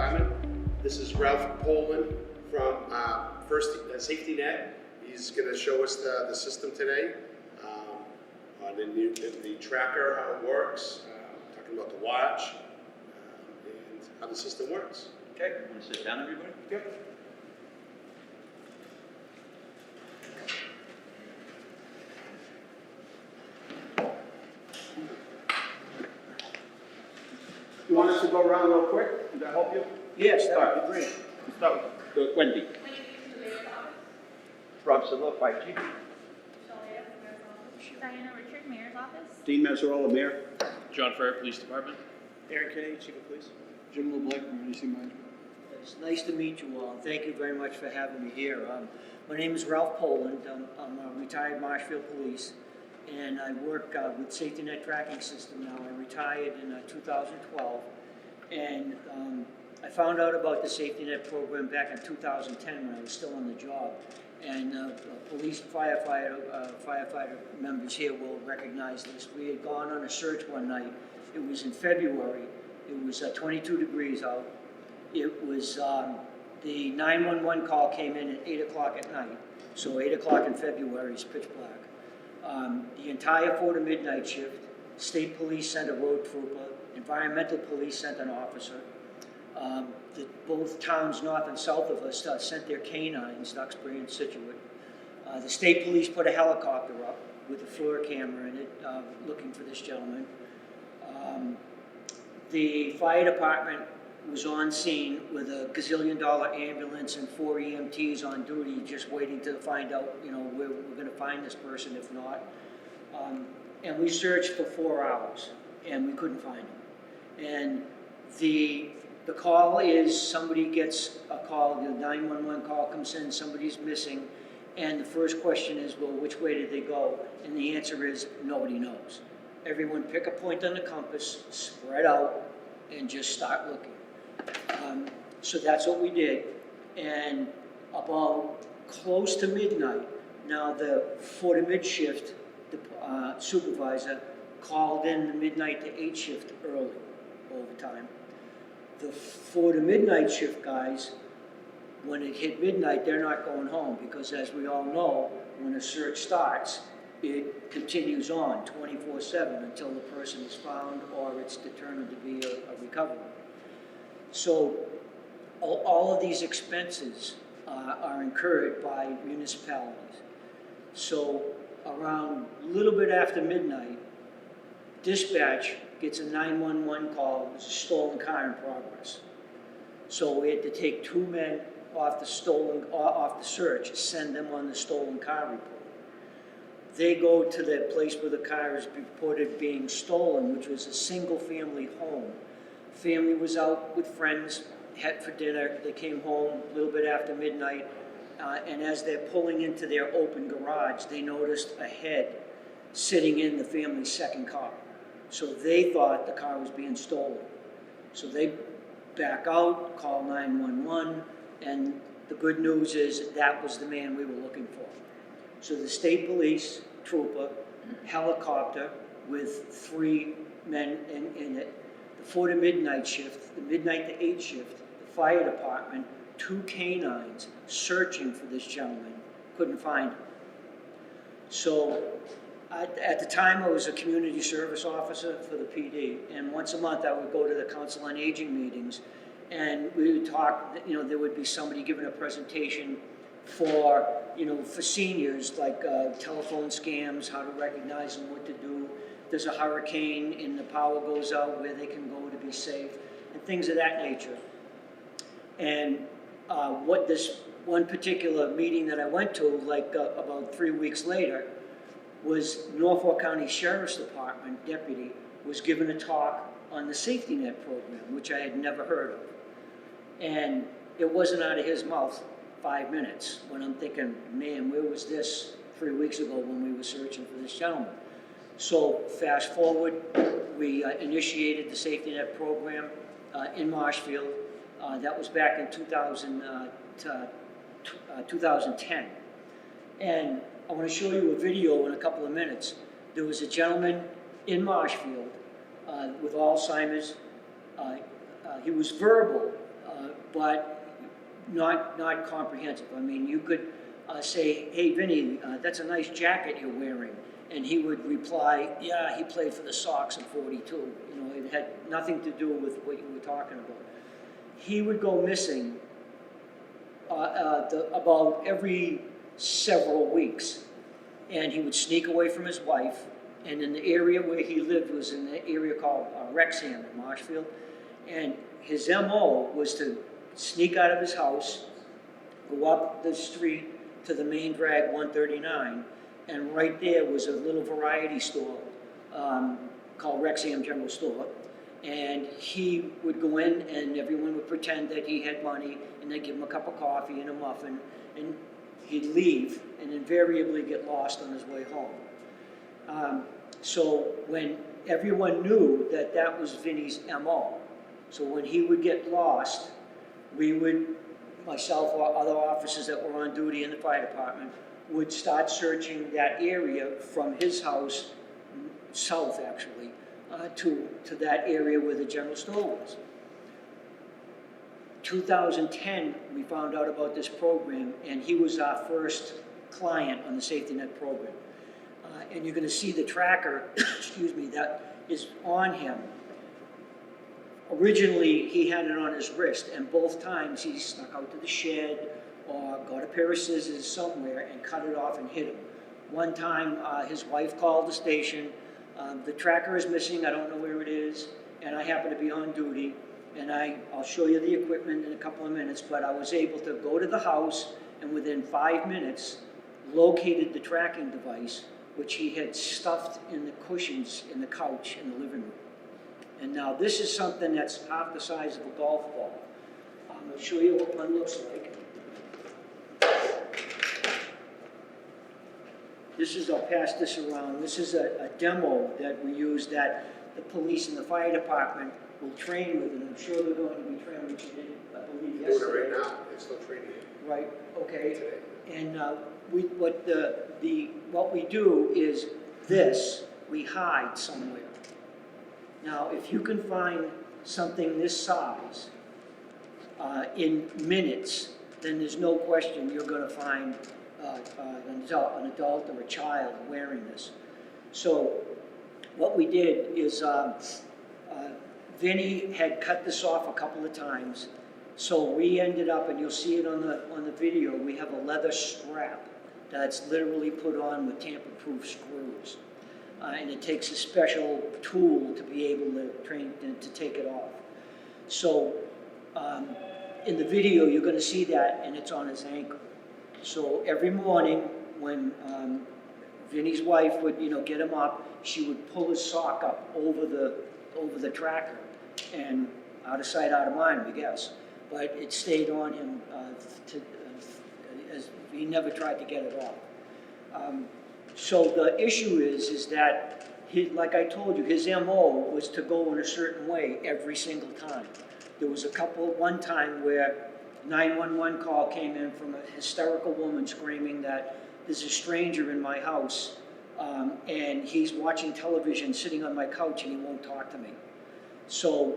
Department. This is Ralph Poland from SafetyNet. He's going to show us the system today on the tracker, how it works, talking about the watch, and how the system works. Okay, want to sit down, everybody? Yep. You want us to go around real quick? Does that help you? Yes, that would be great. Start with Wendy. Rob Silva, 5G. Diana Richard, Mayor's Office. Dean Mazzarola, Mayor. John Ferrer, Police Department. Aaron Kennedy, Chief of Police. Jim LeBlanc, Emergency Management. It's nice to meet you all. Thank you very much for having me here. My name is Ralph Poland. I'm a retired Marshfield Police, and I work with SafetyNet Tracking Systems now. I retired in 2012, and I found out about the SafetyNet program back in 2010 when I was still on the job. And police firefighter members here will recognize this. We had gone on a search one night. It was in February. It was 22 degrees out. It was, the 911 call came in at 8 o'clock at night. So 8 o'clock in February is pitch black. The entire 4 to midnight shift, State Police sent a road trooper, Environmental Police sent an officer. Both towns north and south of us sent their canines, Duxbury and Situate. The State Police put a helicopter up with a FLIR camera in it, looking for this gentleman. The fire department was on scene with a gazillion-dollar ambulance and 4 EMTs on duty, just waiting to find out, where we're going to find this person if not. And we searched for 4 hours, and we couldn't find him. And the call is somebody gets a call, the 911 call comes in, somebody's missing, and the first question is, well, which way did they go? And the answer is, nobody knows. Everyone pick a point on the compass, spread out, and just start looking. So that's what we did. And about close to midnight, now the 4 to mid shift, the supervisor called in the midnight to 8 shift early, overtime. The 4 to midnight shift guys, when it hit midnight, they're not going home because, as we all know, when a search starts, it continues on 24/7 until the person is found or it's determined to be a recovery. So all of these expenses are incurred by municipalities. So around a little bit after midnight, dispatch gets a 911 call, there's a stolen car in progress. So we had to take 2 men off the search, send them on the stolen car report. They go to the place where the car is reported being stolen, which was a single-family home. Family was out with friends, had for dinner. They came home a little bit after midnight, and as they're pulling into their open garage, they noticed a head sitting in the family's second car. So they thought the car was being stolen. So they back out, call 911, and the good news is that was the man we were looking for. So the State Police trooper, helicopter with 3 men in it, the 4 to midnight shift, the midnight to 8 shift, the fire department, 2 canines searching for this gentleman, couldn't find him. So at the time, I was a community service officer for the PD, and once a month I would go to the Council on Aging meetings, and we would talk, there would be somebody giving a presentation for seniors, like telephone scams, how to recognize them, what to do. There's a hurricane and the power goes out, where they can go to be safe, and things of that nature. And what this one particular meeting that I went to, about 3 weeks later, was Norfolk County Sheriff's Department deputy was given a talk on the SafetyNet program, which I had never heard of. And it wasn't out of his mouth 5 minutes when I'm thinking, man, where was this 3 weeks ago when we were searching for this gentleman? So fast forward, we initiated the SafetyNet program in Marshfield. That was back in 2010. And I want to show you a video in a couple of minutes. There was a gentleman in Marshfield with Alzheimer's. He was verbal but not comprehensive. I mean, you could say, hey, Vinny, that's a nice jacket you're wearing. And he would reply, yeah, he played for the Sox in '42. You know, it had nothing to do with what you were talking about. He would go missing about every several weeks. And he would sneak away from his wife. And in the area where he lived was in the area called Wrexham in Marshfield. And his MO was to sneak out of his house, go up the street to the main drag 139, and right there was a little variety store called Wrexham General Store. And he would go in and everyone would pretend that he had money and they'd give him a cup of coffee and a muffin, and he'd leave and invariably get lost on his way home. So when everyone knew that that was Vinny's MO, so when he would get lost, we would, myself or other officers that were on duty in the fire department, would start searching that area from his house, south actually, to that area where the general store was. 2010, we found out about this program, and he was our first client on the SafetyNet program. And you're going to see the tracker, excuse me, that is on him. Originally, he had it on his wrist, and both times he snuck out to the shed or got a pair of scissors somewhere and cut it off and hit him. One time, his wife called the station. The tracker is missing, I don't know where it is, and I happen to be on duty, and I'll show you the equipment in a couple of minutes, but I was able to go to the house and within 5 minutes located the tracking device, which he had stuffed in the cushions in the couch in the living room. And now this is something that's half the size of a golf ball. I'm going to show you what one looks like. This is, I'll pass this around, this is a demo that we use that the police and the fire department will train with, and I'm sure they're going to be trained, which you did, I believe, Doing yesterday. it right now, it's still training. Right, okay. Today. And what we do is this, we hide somewhere. Now, if you can find something this size in minutes, then there's no question you're going to find an adult or a child wearing this. So what we did is Vinny had cut this off a couple of times. So we ended up, and you'll see it on the video, we have a leather strap that's literally put on with tamper-proof screws. And it takes a special tool to be able to take it off. So in the video, you're going to see that, and it's on his ankle. So every morning, when Vinny's wife would, get him up, she would pull his sock up over the tracker, and out of sight, out of mind, I guess. But it stayed on him as he never tried to get it off. So the issue is that, like I told you, his MO was to go in a certain way every single time. There was one time where 911 call came in from a hysterical woman screaming that there's a stranger in my house and he's watching television sitting on my couch and he won't talk to me. So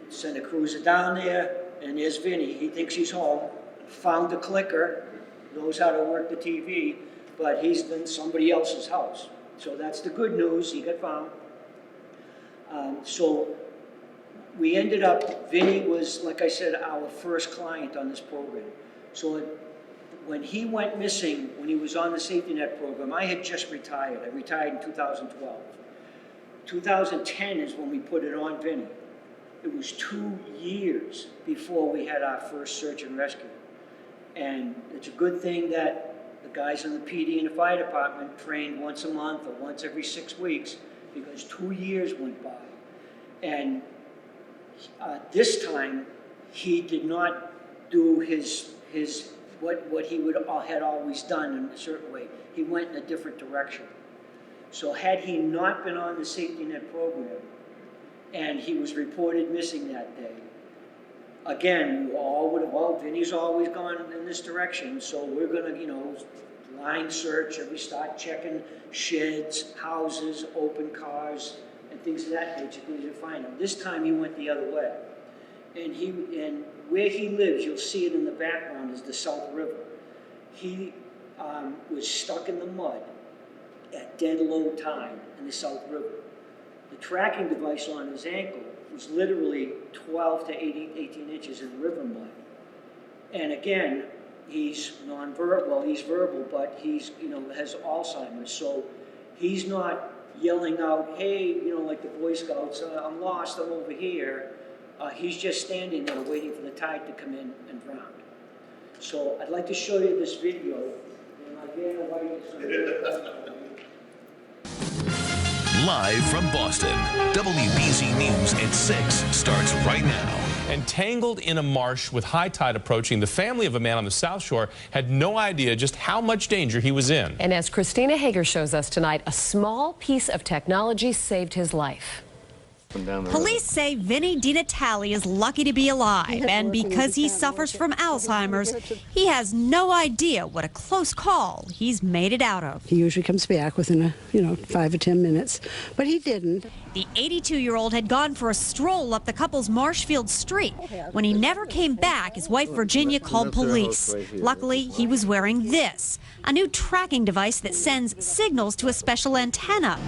send a cruiser down there, and there's Vinny. He thinks he's home, found the clicker, knows how to work the TV, but he's in somebody else's house. So that's the good news, he got found. So we ended up, Vinny was, like I said, our first client on this program. So when he went missing, when he was on the SafetyNet program, I had just retired. I retired in 2012. 2010 is when we put it on Vinny. It was 2 years before we had our first search and rescue. And it's a good thing that the guys in the PD and the fire department trained once a month or once every 6 weeks, because 2 years went by. And this time, he did not do what he had always done in a certain way. He went in a different direction. So had he not been on the SafetyNet program, and he was reported missing that day, again, you all would have, well, Vinny's always gone in this direction, so we're going to, line search, and we start checking sheds, houses, open cars, and things of that nature to find him. This time he went the other way. And where he lives, you'll see it in the background, is the South River. He was stuck in the mud at dead low tide in the South River. The tracking device on his ankle was literally 12 to 18 inches in river mud. And again, he's nonverbal, well, he's verbal, but he's, has Alzheimer's, so he's not yelling out, hey, like the Boy Scouts, I'm lost, I'm over here. He's just standing there waiting for the tide to come in and drown. So I'd like to show you this video. And again, Live from Boston, WBZ News at 6 starts right now. Entangled in a marsh with high tide approaching, the family of a man on the South Shore had no idea just how much danger he was in. And as Christina Hager shows us tonight, a small piece of technology saved his life. Police say Vinny DiNatale is lucky to be alive, and because he suffers from Alzheimer's, he has no idea what a close call he's made it out of. He usually comes back within 5 or 10 minutes, but he didn't. The 82-year-old had gone for a stroll up the couple's Marshfield Street. When he never came back, his wife Virginia called police. Luckily, he was wearing this, a new tracking device that sends signals to a special antenna.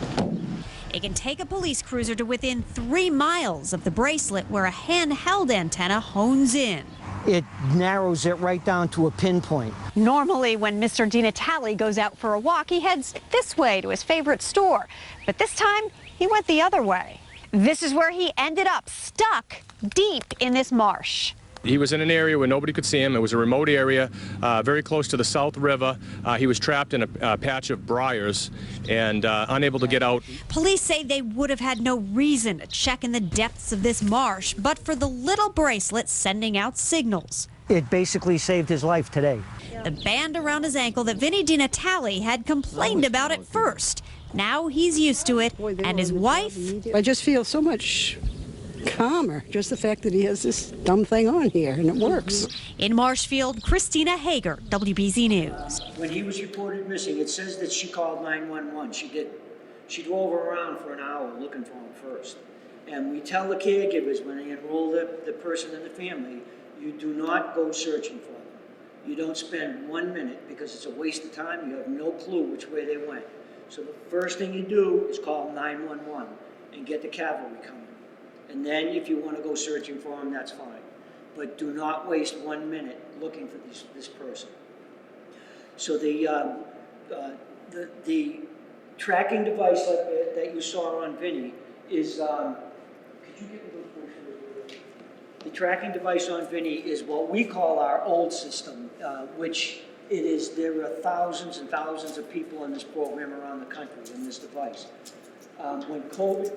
It can take a police cruiser to within 3 miles of the bracelet where a handheld antenna hones in. It narrows it right down to a pinpoint. Normally, when Mr. DiNatale goes out for a walk, he heads this way to his favorite store. But this time, he went the other way. This is where he ended up, stuck deep in this marsh. He was in an area where nobody could see him. It was a remote area, very close to the South River. He was trapped in a patch of briars and unable to get out. Police say they would have had no reason to check in the depths of this marsh, but for the little bracelet sending out signals. It basically saved his life today. The band around his ankle that Vinny DiNatale had complained about at first. Now he's used to it, and his wife... I just feel so much calmer, just the fact that he has this dumb thing on here, and it works. In Marshfield, Christina Hager, WBZ News. When he was reported missing, it says that she called 911. She did. She drove around for an hour looking for him first. And we tell the caregivers when they enroll the person in the family, you do not go searching for them. You don't spend 1 minute because it's a waste of time. You have no clue which way they went. So the first thing you do is call 911 and get the cavalry coming. And then if you want to go searching for them, that's fine. But do not waste 1 minute looking for this person. So the tracking device that you saw on Vinny is, could you get me those brochures? The tracking device on Vinny is what we call our old system, which it is, there are thousands and thousands of people in this program around the country in this device. When COVID,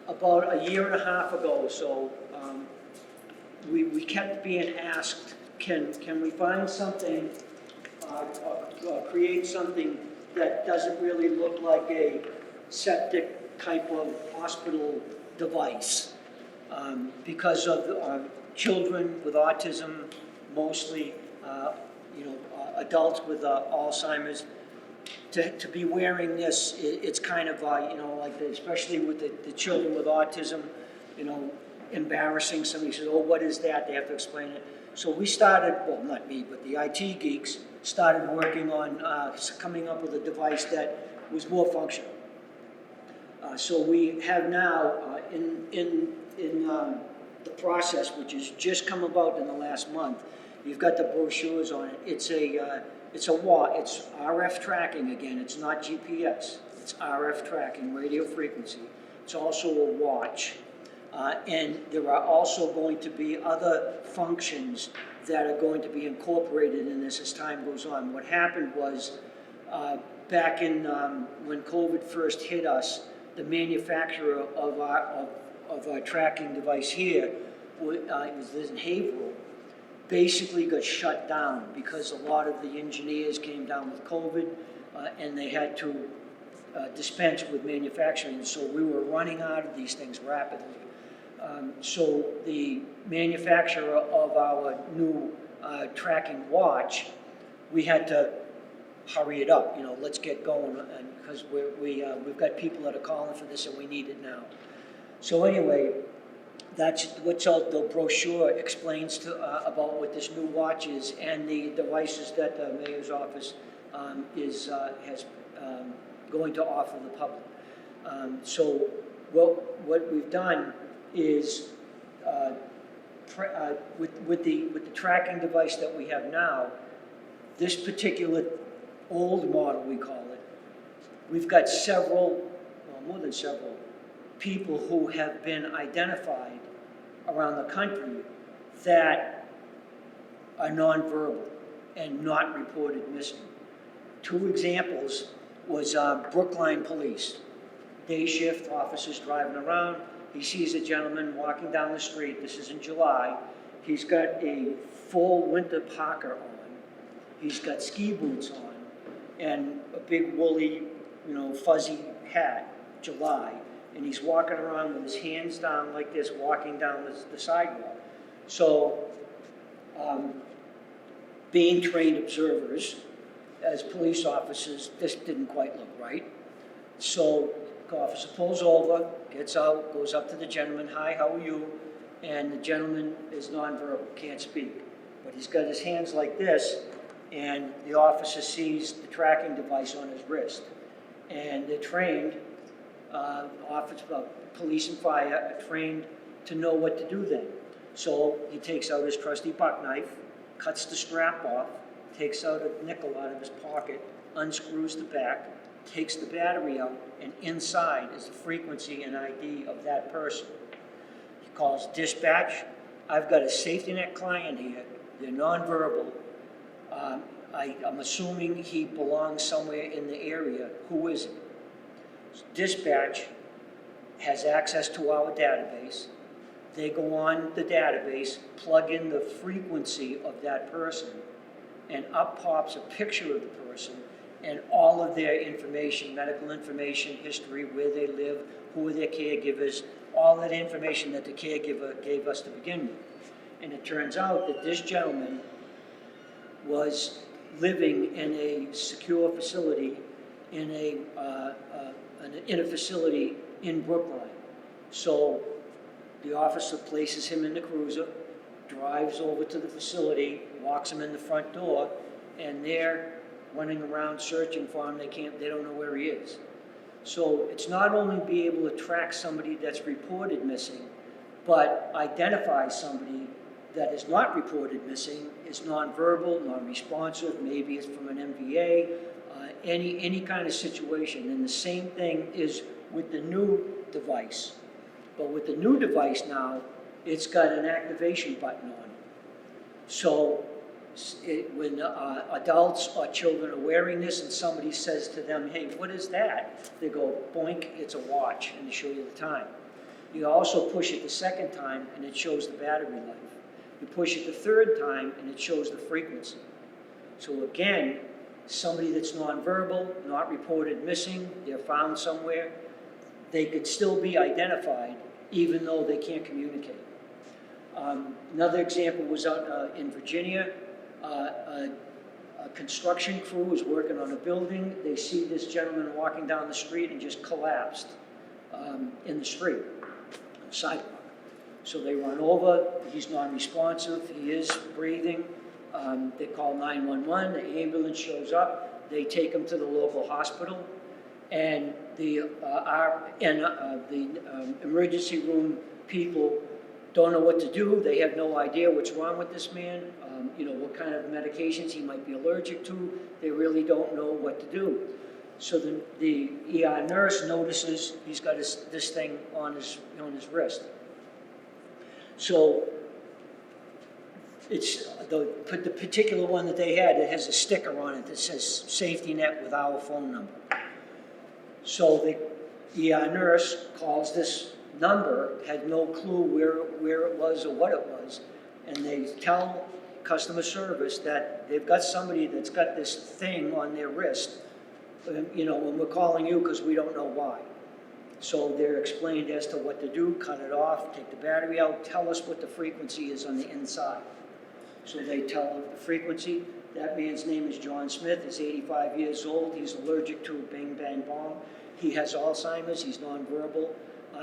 about a year and a half ago or so, we kept being asked, can we find something, create something that doesn't really look like a septic type of hospital device, because of children with autism, mostly, adults with Alzheimer's, to be wearing this, it's kind of, especially with the children with autism, embarrassing. Somebody says, oh, what is that? They have to explain it. So we started, well, not me, but the IT geeks started working on coming up with a device that was more functional. So we have now, in the process, which has just come about in the last month, you've got the brochures on it. It's RF tracking again. It's not GPS. It's RF tracking, radio frequency. It's also a watch. And there are also going to be other functions that are going to be incorporated in this as time goes on. What happened was, back in when COVID first hit us, the manufacturer of our tracking device here, it was in Haverhill, basically got shut down because a lot of the engineers came down with COVID and they had to dispense with manufacturing. So we were running out of these things rapidly. So the manufacturer of our new tracking watch, we had to hurry it up, let's get going, and because we've got people that are calling for this and we need it now. So anyway, that's what the brochure explains about what this new watch is and the devices that the mayor's office has going to offer the public. So what we've done is with the tracking device that we have now, this particular old model, we call it, we've got more than several people who have been identified around the country that are nonverbal and not reported missing. 2 examples was Brookline Police. Day shift officers driving around. He sees a gentleman walking down the street. This is in July. He's got a full winter parka on. He's got ski boots on and a big woolly, fuzzy hat, July. And he's walking around with his hands down like this, walking down the sidewalk. So, being trained observers, as police officers, this didn't quite look right. So, the officer pulls over, gets out, goes up to the gentleman, "Hi, how are you?" And the gentleman is nonverbal, can't speak. But he's got his hands like this, and the officer sees the tracking device on his wrist. And they're trained, police and fire are trained to know what to do then. So he takes out his trusty buck knife, cuts the strap off, takes out a nickel out of his pocket, unscrews the back, takes the battery out, and inside is the frequency and ID of that person. He calls dispatch. "I've got a SafetyNet client here. They're nonverbal. I'm assuming he belongs somewhere in the area. Who is it?" Dispatch has access to our database. They go on the database, plug in the frequency of that person, and up pops a picture of the person and all of their information, medical information, history, where they live, who are their caregivers, all that information that the caregiver gave us to begin with. And it turns out that this gentleman was living in a secure facility in a facility in Brookline. So the officer places him in the cruiser, drives over to the facility, walks him in the front door, and they're running around searching for him. They don't know where he is. So it's not only be able to track somebody that's reported missing, but identify somebody that is not reported missing, is nonverbal, non-responsive, maybe it's from an MVA, any kind of situation. And the same thing is with the new device. But with the new device now, it's got an activation button on it. So when adults or children are wearing this and somebody says to them, "Hey, what is that?" They go, "Boink, it's a watch," and they show you the time. You also push it the second time and it shows the battery life. You push it the third time and it shows the frequency. So again, somebody that's nonverbal, not reported missing, they're found somewhere, they could still be identified even though they can't communicate. Another example was out in Virginia. A construction crew was working on a building. They see this gentleman walking down the street and just collapsed in the street, on the sidewalk. So they run over. He's non-responsive. He is breathing. They call 911. The ambulance shows up. They take him to the local hospital, and the emergency room people don't know what to do. They have no idea what's wrong with this man, what kind of medications he might be allergic to. They really don't know what to do. So the ER nurse notices he's got this thing on his wrist. So it's the particular one that they had, it has a sticker on it that says SafetyNet with our phone number. So the ER nurse calls this number, had no clue where it was or what it was, and they tell customer service that they've got somebody that's got this thing on their wrist, and we're calling you because we don't know why. So they're explained as to what to do: cut it off, take the battery out, tell us what the frequency is on the inside. So they tell the frequency, That man's name is John Smith. He's 85 years old. He's allergic to Bing Bang Bong. He has Alzheimer's. He's nonverbal.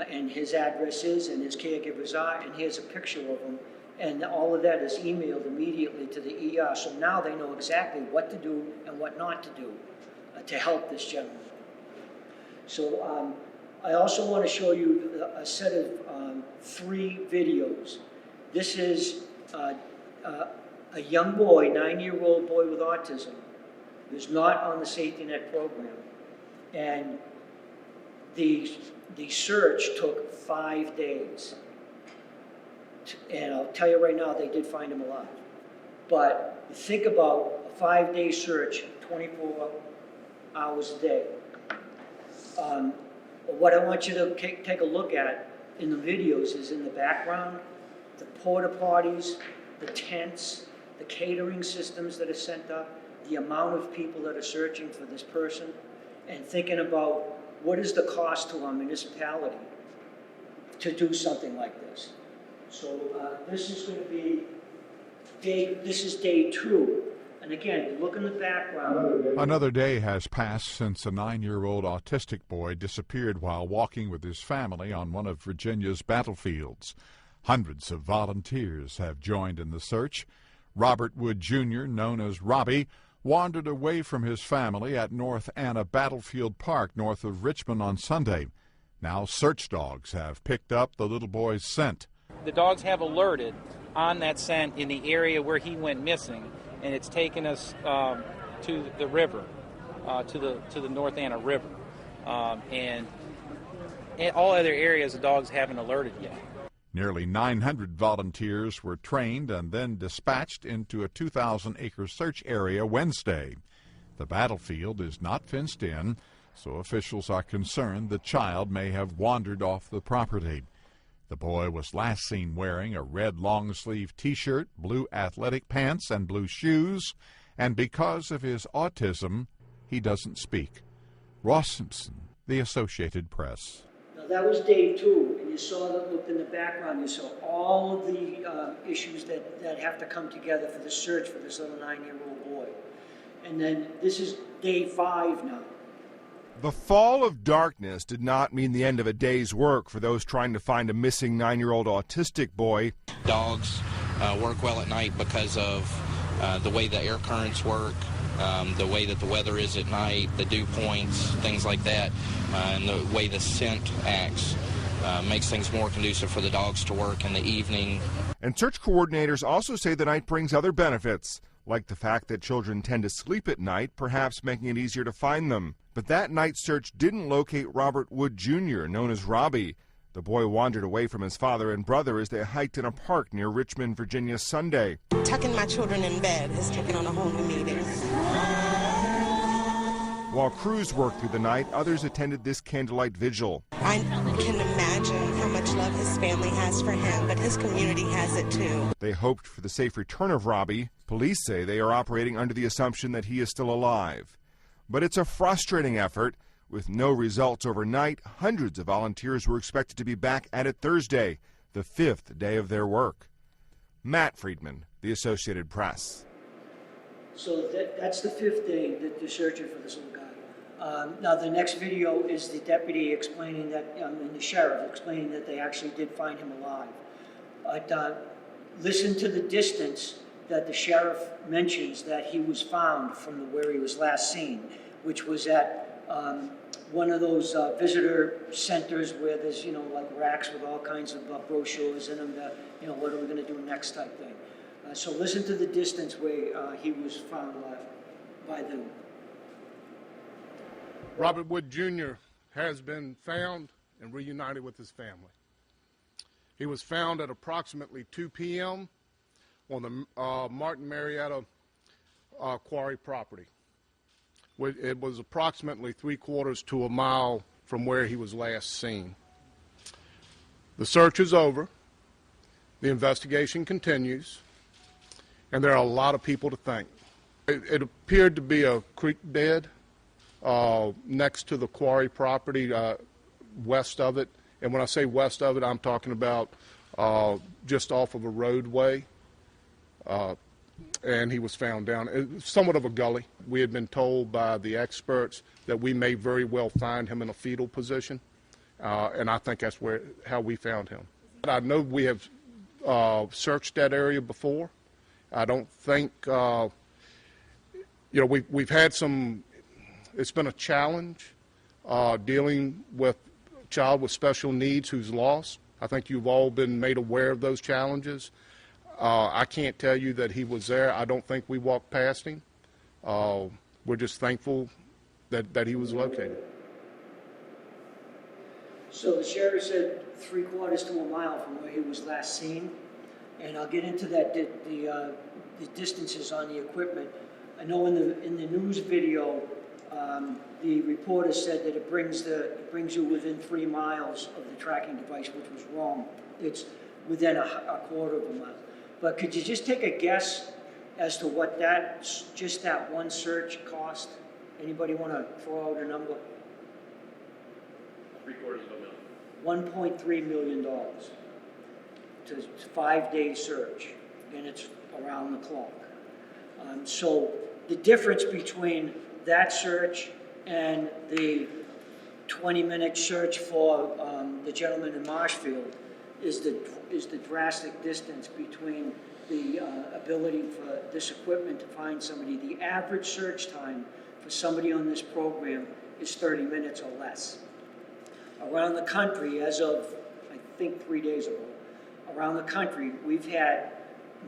And his address is, and his caregivers are, and here's a picture of him. And all of that is emailed immediately to the ER. So now they know exactly what to do and what not to do to help this gentleman. So I also want to show you a set of 3 videos. This is a young boy, 9-year-old boy with autism, who's not on the SafetyNet program. And the search took 5 days. And I'll tell you right now, they did find him alive. But think about a 5-day search, 24 hours a day. What I want you to take a look at in the videos is in the background, the porta potties, the tents, the catering systems that are sent up, the amount of people that are searching for this person, and thinking about what is the cost to our municipality to do something like this. So this is going to be day 2. And again, look in the background. Another day has passed since a 9-year-old autistic boy disappeared while walking with his family on one of Virginia's battlefields. Hundreds of volunteers have joined in the search. Robert Wood Jr., known as Robbie, wandered away from his family at North Anna Battlefield Park north of Richmond on Sunday. Now search dogs have picked up the little boy's scent. The dogs have alerted on that scent in the area where he went missing, and it's taken us to the river, to the North Anna River. And in all other areas, the dogs haven't alerted yet. Nearly 900 volunteers were trained and then dispatched into a 2,000-acre search area Wednesday. The battlefield is not fenced in, so officials are concerned the child may have wandered off the property. The boy was last seen wearing a red long-sleeve T-shirt, blue athletic pants, and blue shoes, and because of his autism, he doesn't speak. Ross Simpson, The Associated Press. Now that was day 2, and you saw that, look in the background, you saw all of the issues that have to come together for the search for this little 9-year-old boy. And then this is day 5 now. The fall of darkness did not mean the end of a day's work for those trying to find a missing 9-year-old autistic boy. Dogs work well at night because of the way the air currents work, the way that the weather is at night, the dew points, things like that, and the way the scent acts makes things more conducive for the dogs to work in the evening. And search coordinators also say the night brings other benefits, like the fact that children tend to sleep at night, perhaps making it easier to find them. But that night search didn't locate Robert Wood Jr., known as Robbie. The boy wandered away from his father and brother as they hiked in a park near Richmond, Virginia, Sunday. Tucking my children in bed has taken on a whole new meaning. While crews worked through the night, others attended this candlelight vigil. I can imagine how much love his family has for him, but his community has it too. They hoped for the safe return of Robbie. Police say they are operating under the assumption that he is still alive. But it's a frustrating effort. With no results overnight, hundreds of volunteers were expected to be back at it Thursday, the 5th day of their work. Matt Friedman, The Associated Press. So that's the 5th day that they're searching for this little guy. Now the next video is the deputy explaining that, and the sheriff explaining that they actually did find him alive. But listen to the distance that the sheriff mentions that he was found from where he was last seen, which was at one of those visitor centers where there's, like racks with all kinds of brochures in them that, what are we going to do next type thing. So listen to the distance where he was found by them. Robert Wood Jr. has been found and reunited with his family. He was found at approximately 2 p.m. on the Martin Marietta quarry property. It was approximately 3/4 to a mile from where he was last seen. The search is over. The investigation continues. And there are a lot of people to thank. It appeared to be a creek bed next to the quarry property, west of it. And when I say west of it, I'm talking about just off of a roadway. and he was found down somewhat of a gully. We had been told by the experts that we may very well find him in a fetal position, and I think that's how we found him. I know we have searched that area before. I don't think, we've had some, it's been a challenge dealing with a child with special needs who's lost. I think you've all been made aware of those challenges. I can't tell you that he was there. I don't think we walked past him. We're just thankful that he was located. So the sheriff said 3/4 to a mile from where he was last seen, and I'll get into that the distances on the equipment. I know in the news video, the reporter said that it brings you within 3 miles of the tracking device, which was wrong. It's within a 1/4 of a mile. But could you just take a guess as to what just that one search cost? Anybody want to throw out a number? $750,000. $1.3 million to 5-day search, and it's around the clock. So the difference between that search and the 20-minute search for the gentleman in Marshfield is the drastic distance between the ability for this equipment to find somebody. The average search time for somebody on this program is 30 minutes or less. Around the country, as of, I think 3 days ago, around the country, we've had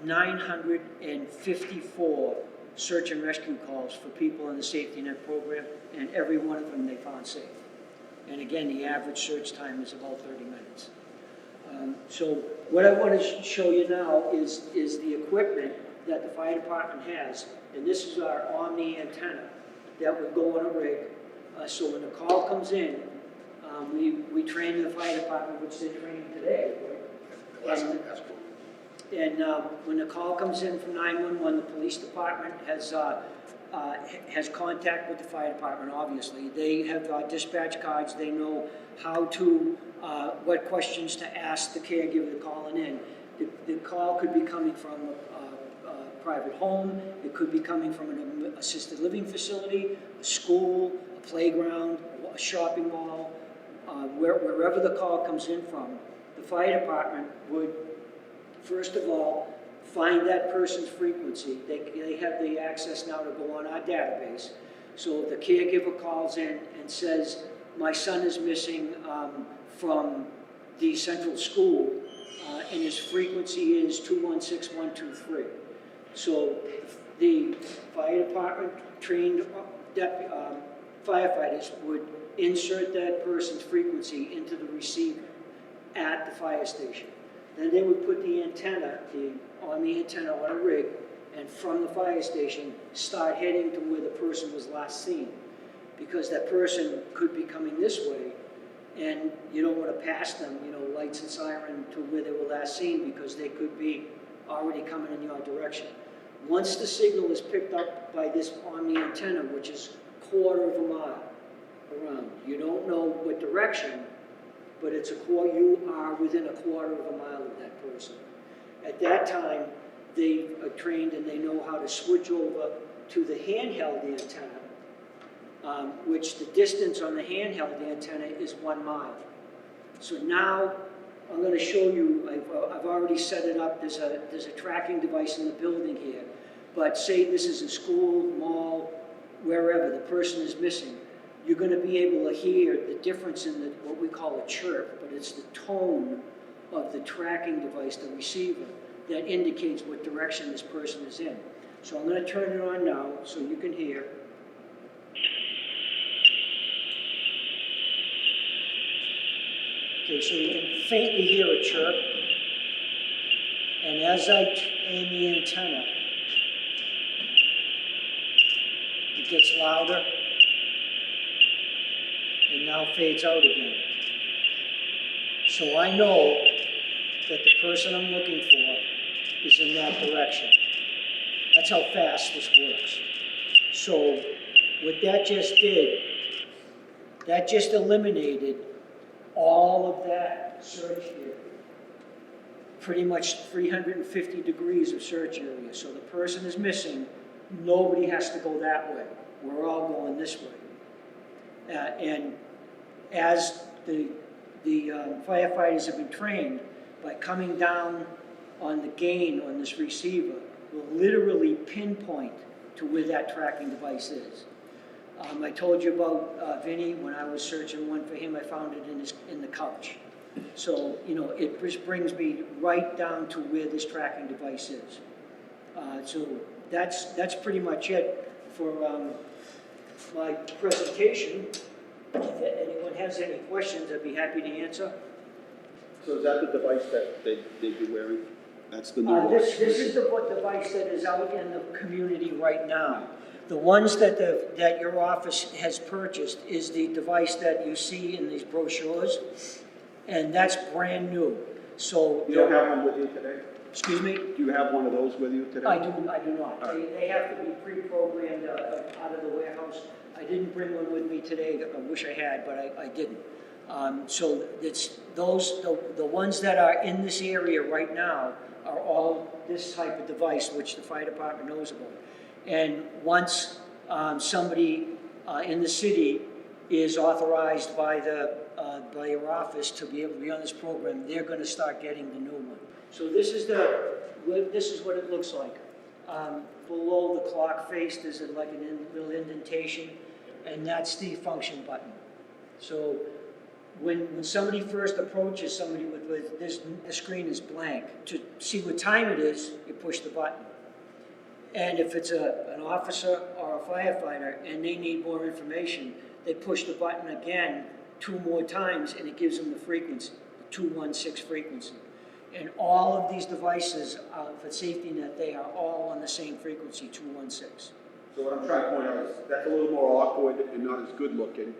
954 search and rescue calls for people in the SafetyNet program, and every one of them they found safe. And again, the average search time is about 30 minutes. So what I want to show you now is the equipment that the fire department has, and this is our Omni antenna that will go on a rig. So when the call comes in, we train the fire department, which they're training today. And when the call comes in from 911, the police department has contact with the fire department, obviously. They have dispatch cards. They know how to, what questions to ask the caregiver calling in. The call could be coming from a private home. It could be coming from an assisted living facility, a school, a playground, a shopping mall. Wherever the call comes in from, the fire department would, first of all, find that person's frequency. They have the access now to go on our database. So if the caregiver calls in and says, my son is missing from the central school, and his frequency is 216123. So the fire department trained firefighters would insert that person's frequency into the receiver at the fire station. Then they would put the antenna, on the antenna on a rig, and from the fire station, start heading to where the person was last seen. Because that person could be coming this way, and you don't want to pass them, lights and siren to where they were last seen, because they could be already coming in your direction. Once the signal is picked up by this Omni antenna, which is 1/4 of a mile around, you don't know what direction, but you are within 1/4 of a mile of that person. At that time, they are trained and they know how to switch over to the handheld antenna, which the distance on the handheld antenna is 1 mile. So now I'm going to show you, I've already set it up, there's a tracking device in the building here, but say this is a school, mall, wherever the person is missing. You're going to be able to hear the difference in what we call a chirp, but it's the tone of the tracking device, the receiver, that indicates what direction this person is in. So I'm going to turn it on now so you can hear. Okay, so you can faintly hear a chirp. And as I aim the antenna, it gets louder. And now fades out again. So I know that the person I'm looking for is in that direction. That's how fast this works. So what that just did, that just eliminated all of that search here. pretty much 350 degrees of search area. So the person is missing, nobody has to go that way. We're all going this way. And as the firefighters have been trained, by coming down on the gain on this receiver, will literally pinpoint to where that tracking device is. I told you about Vinny. When I was searching one for him, I found it in the couch. So, you know, it just brings me right down to where this tracking device is. So that's pretty much it for my presentation. If anyone has any questions, I'd be happy to answer. So is that the device that they'd be wearing? That's the new one? This is the device that is out in the community right now. The ones that your office has purchased is the device that you see in these brochures, and that's brand new. So You don't have one with you today? Excuse me? Do you have one of those with you today? I do not. They have to be pre-programmed out of the warehouse. I didn't bring one with me today. I wish I had, but I didn't. So it's the ones that are in this area right now are all this type of device, which the fire department knows about. And once somebody in the city is authorized by your office to be able to be on this program, they're going to start getting the new one. So this is what it looks like. Below the clock face, there's like a little indentation, and that's the function button. So when somebody first approaches somebody with this, the screen is blank. To see what time it is, you push the button. And if it's an officer or a firefighter and they need more information, they push the button again 2 more times, and it gives them the frequency, the 216 frequency. And all of these devices for SafetyNet, they are all on the same frequency, 216. So what I'm trying to point out is that's a little more awkward and not as good looking.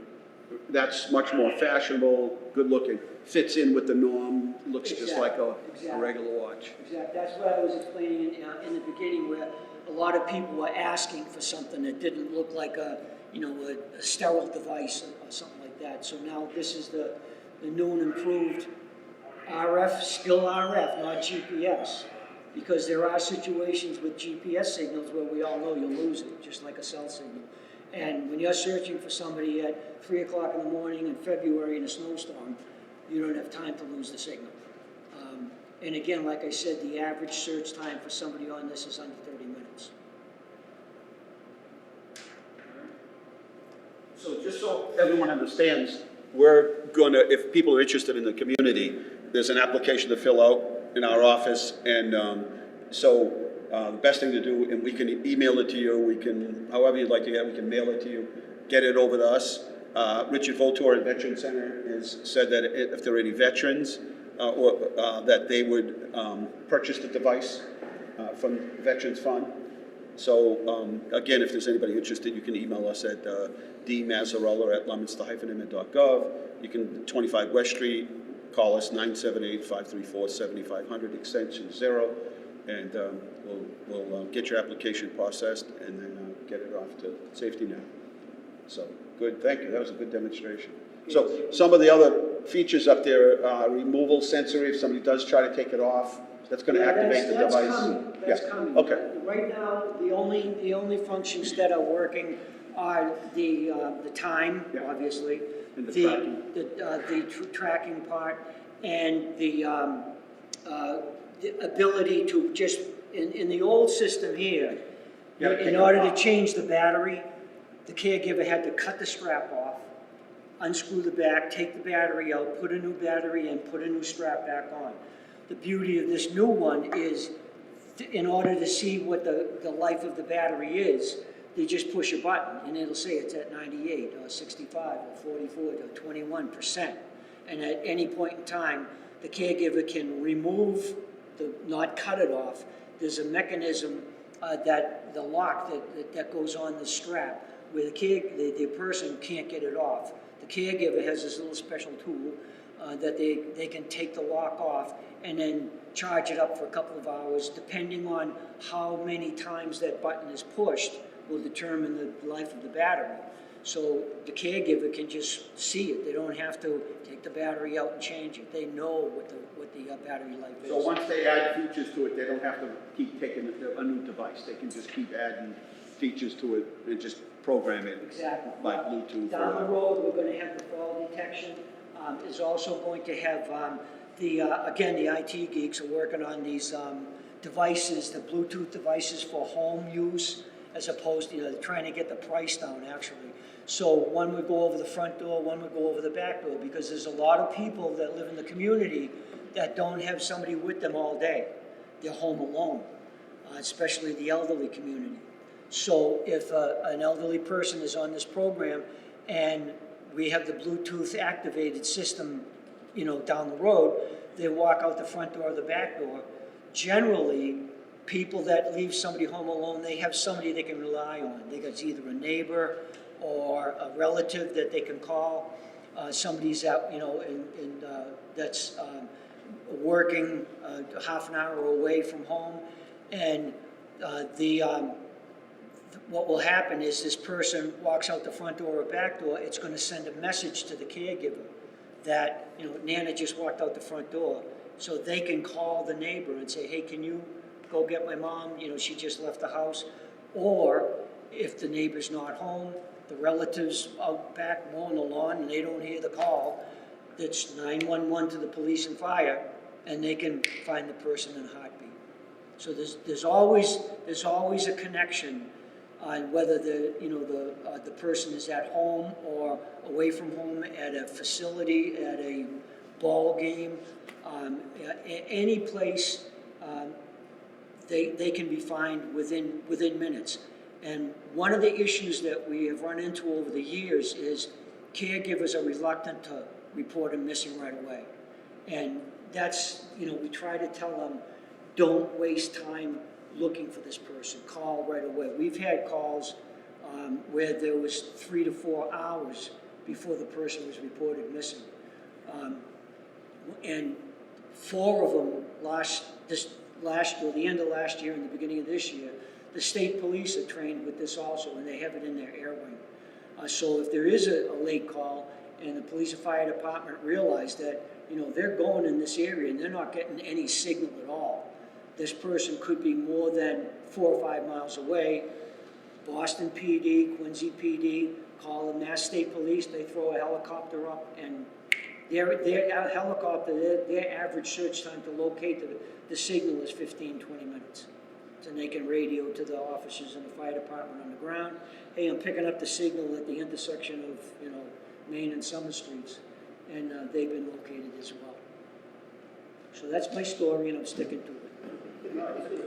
That's much more fashionable, good looking, fits in with the norm, looks just like a regular watch. Exactly. That's what I was explaining in the beginning, where a lot of people were asking for something that didn't look like a sterile device or something like that. So now this is the new and improved RF, still RF, not GPS, because there are situations with GPS signals where we all know you'll lose it, just like a cell signal. And when you're searching for somebody at 3 o'clock in the morning in February in a snowstorm, you don't have time to lose the signal. And again, like I said, the average search time for somebody on this is under 30 minutes. So just so everyone understands, we're going to, if people are interested in the community, there's an application to fill out in our office, and the best thing to do, and we can email it to you, we can, however you'd like to get it, we can mail it to you, get it over to us. Richard Voltor at Veteran Center has said that if there are any veterans, that they would purchase the device from the Veterans Fund. So again, if there's anybody interested, you can email us at dmazzarella@leominster-inman.gov. You can 25 West Street, call us 978-534-7500, extension 0, and we'll get your application processed and then get it off to SafetyNet. So good, thank you. That was a good demonstration. So some of the other features up there are removal sensor. If somebody does try to take it off, that's going to activate the device. That's coming. Okay. Right now, the only functions that are working are the time, obviously, and the tracking part, and the ability to just in the old system here, in order to change the battery, the caregiver had to cut the strap off, unscrew the back, take the battery out, put a new battery in, put a new strap back on. The beauty of this new one is, in order to see what the life of the battery is, they just push a button and it'll say it's at 98 or 65 or 44 or 21%. And at any point in time, the caregiver can remove not cut it off. There's a mechanism that the lock that goes on the strap where the person can't get it off. The caregiver has this little special tool that they can take the lock off and then charge it up for a couple of hours. Depending on how many times that button is pushed will determine the life of the battery. So the caregiver can just see it. They don't have to take the battery out and change it. They know what the battery life is. So once they add features to it, they don't have to keep taking a new device. They can just keep adding features to it and just program it Exactly. by Bluetooth. Down the road, we're going to have the fall detection. Is also going to have again, the IT geeks are working on these devices, the Bluetooth devices for home use, as opposed to, they're trying to get the price down actually. So one would go over the front door, one would go over the back door, because there's a lot of people that live in the community that don't have somebody with them all day. They're home alone, especially the elderly community. So if an elderly person is on this program and we have the Bluetooth activated system, down the road, they walk out the front door or the back door. Generally, people that leave somebody home alone, they have somebody they can rely on. They got either a neighbor or a relative that they can call. Somebody's out, that's working half an hour away from home. And what will happen is this person walks out the front door or back door, it's going to send a message to the caregiver that, Nana just walked out the front door. So they can call the neighbor and say, hey, can you go get my mom? She just left the house. Or if the neighbor's not home, the relatives out back mowing the lawn and they don't hear the call, it's 911 to the police and fire, and they can find the person in a heartbeat. So there's always a connection on whether the person is at home or away from home, at a facility, at a ball game, any place. They can be found within minutes. And one of the issues that we have run into over the years is caregivers are reluctant to report them missing right away. And that's, we try to tell them, don't waste time looking for this person. Call right away. We've had calls where there was 3 to 4 hours before the person was reported missing. And 4 of them the end of last year and the beginning of this year, the state police are trained with this also, and they have it in their air wing. So if there is a late call and the police and fire department realize that, they're going in this area and they're not getting any signal at all, this person could be more than 4 or 5 miles away. Boston PD, Quincy PD, call the Mass State Police, they throw a helicopter up, and their helicopter, their average search time to locate the signal is 15, 20 minutes. So they can radio to the officers in the fire department on the ground, hey, I'm picking up the signal at the intersection of, Main and Summer Streets, and they've been located as well. So that's my story, and I'm sticking to it.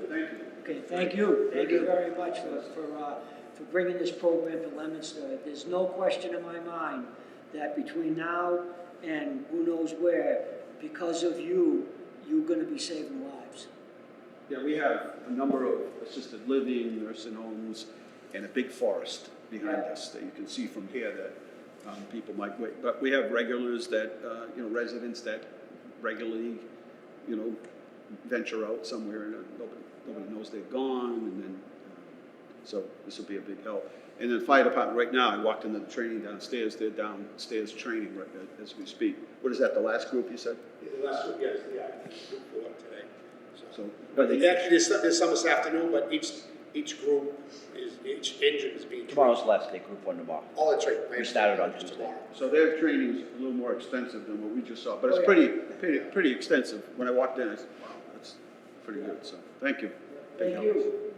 Thank you. Okay, thank you. Thank you very much for bringing this program to Leominster. There's no question in my mind that between now and who knows where, because of you, you're going to be saving lives. Yeah, we have a number of assisted living, nursing homes, and a big forest behind us that you can see from here that people might wait. But we have regulars that, residents that regularly, venture out somewhere and nobody knows they're gone, and then, so this will be a big help. And then the fire department, right now, I walked into the training downstairs, they're downstairs training right as we speak. What is that, the last group you said? Yeah, the last group, yes, group 4 today. So, Actually, there's some this afternoon, but each group each engine is being trained. Tomorrow's the last day, group 1 tomorrow. Oh, that's right. We started on Tuesday. So their training is a little more extensive than what we just saw, but it's pretty extensive. When I walked in, I said, wow, that's pretty good, so thank you. Thank you.